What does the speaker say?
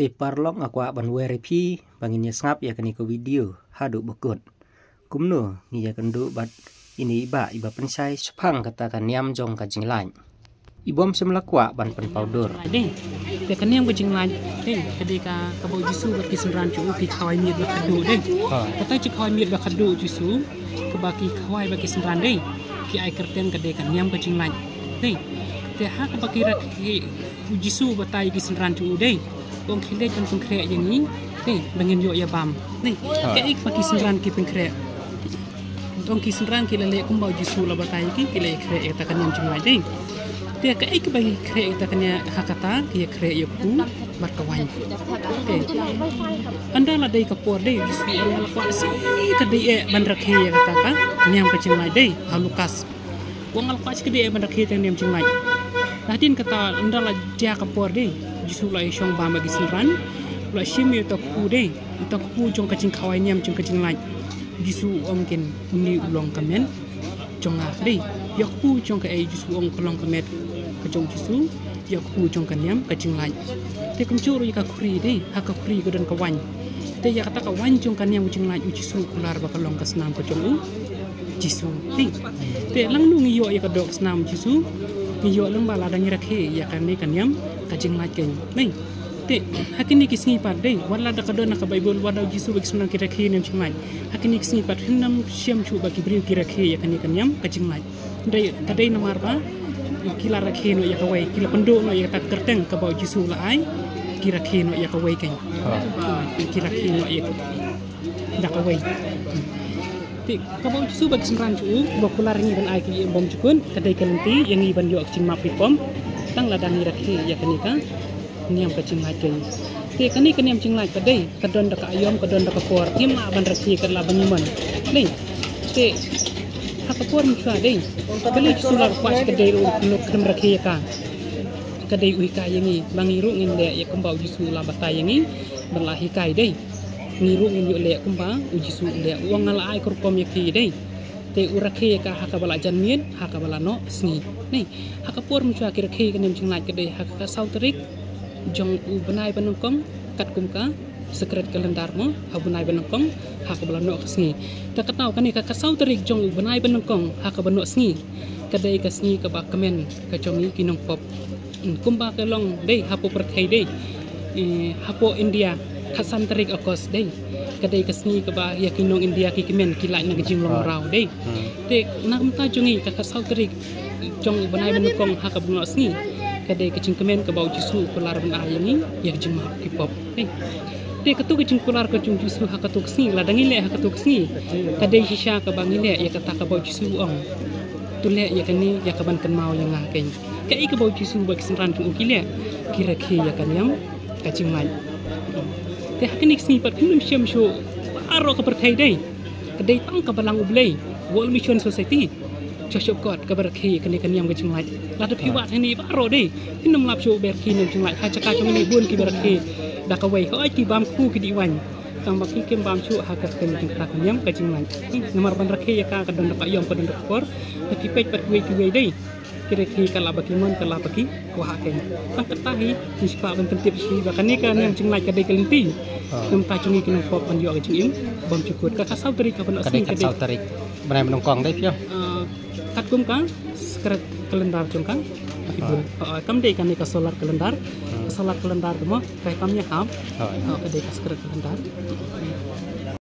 Te parlong akwa ban WRP bangin ngap ya kani ko video hadu bukut. Kumno ngi ya kendu bat ini iba pensai sepang katakan niam jong ka jinglan. Ibom semla kwa ban pen powder. Ding. Te kan niam ka jinglan. Ding. Ketika ka bo jisu bat kisenran chu ki khawai miet ba khadu ding. Kata chi khawai miet ba khadu jisu ke baki khawai ba kisenran ding. Ki ai kerten kedekan niam ka jinglan. Ding. Te ha ka baki rak ki jisu batai kisenran chu ding. Kong kile jong konkret yang ni, ni bangin yo ya bam, ni kaik paki senran ki konkret. Tong ki senran ki lele kum bau jisu la batai ki kile kre eta kan yang cumai ding. Dia kaik bagi kre eta kan ya hakata ki kre yo ku bar kawan. Okay. Anda la dai kapor dai jisu la kwa si ka dai ban rakhe ya kata ka nyam ka cumai dai halukas. Wong al kwa si ka dai ban rakhe tang nyam cumai. Nadin kata anda la dia kapor dai jisu la shong ba bagi senran la shimi to ku dei to ku jong kacing khawai nyam jong kacing lai jisu ongkin uni ulong kamen jong a dei yok pu jong ka ai jisu ong kolong kamet ka jong jisu yok pu jong ka nyam kacing lai te kum churu ka khuri dei ha ka khuri ko don ka wan te ya kata ka wan jong ka nyam jong lai jisu kular ba kolong ka snam ka jong u jisu dei te lang nu ngi yo ya ka dok snam jisu ngi yo lang ba la dang rakhe ya kan ni kan nyam kajing lajeng, nih, te, hakini kisni pardai, wala da kadona ka Bible wala jisu bagi senang kira kiri nem cingmai, hakini kisni pard hinam siam cu bagi beri kira kiri ya kan nyam kajing laj, dai kadai namar ba, kila rakhe no ya kawai, kila penduk no ya tak terteng ka bau jisu la ai, kira kiri no ya kawai kan, kira kiri no ya dak kawai. Kabau jisu bagi senang cu, bakular ni ban ai ki bom cukun, kadai kelenti yang iban yo cing mapi pom. Tang ladang rakhi ya kanika niam ka cing lajeng te kani niam cing laj kadai kadon da ka ayom kadon da ka por kim ma ban rakhi ka la baniman nei te ha ka por mcha dei kali sular kwa kadai ru krem rakhi ka kadai ui ka yangi bangiru ngin le ya kumbau jisu la batai yangi berlahi kai dei ngiru ngin yo le kumba ujisu le uang ala ai kurkom yaki dei te urakhe ka hakabala janmien hakabala no sni nei hakapur mcha kirakhe ka nem chinglai ka dei hakka sauterik jong u banai banongkong kat kumka secret kalendar mo habunai banongkong hakabala no sni ta katau kani ka sauterik jong u banai banongkong hakabano sni ka dei ka sni ka ba kamen ka jongi kinong pop kumba ka long dei hapo perthai dei hapo India khasan tarik akos dei kadai kasni ka ba ya kinong India ki kimen kilai na gijing long rau dei te nam ta jongi ka kasau tarik jong banai banukong ha ka bunga sni kadai kicing kemen ka bau jisu kular ban ayani ya gijing ma ki pop dei te katu gijing kular ka jong jisu ha ka tu sni la dangi le ha ka tu sni kadai hisha ka bangi le ya kata ka bau jisu ong tule ya kani ya ka ban kan mau yang ngaken ka ik bau jisu ba kisan tu ukile kira ke ya kan yam kacing mai te hakinik sni pat kinum siam sho aro ka perthai dei kadai tang ka balang ublei World Mission Society chosok kot ka berkhi kani kaniam ka chinglai la ta phiwat hani aro dei kinum lap sho berkhi nem chinglai ha chaka chong ni bun ki berkhi da ka wei hoi ki bam ku ki diwan tang baki kem bam chu ha ka ken ting ka kaniam ka chinglai nomor ban rakhi ya ka don ka yom ka don ka por ki pej pat wei ki wei dei kira-kira kalau bagi mon kalau bagi kuah ken tak ketahi nispa ben tentip si bakani kan yang cinglai kadai kelinti nem ta cungi kinong pop ban yo cingim bom cukut ka kasau tarik ka ban asing kadai kasau tarik banai menongkong dai pio kat kum kan skret kalendar cungkang akibul kam dei kan ka solar kalendar demo kai kamnya ham kadai ka skret kalendar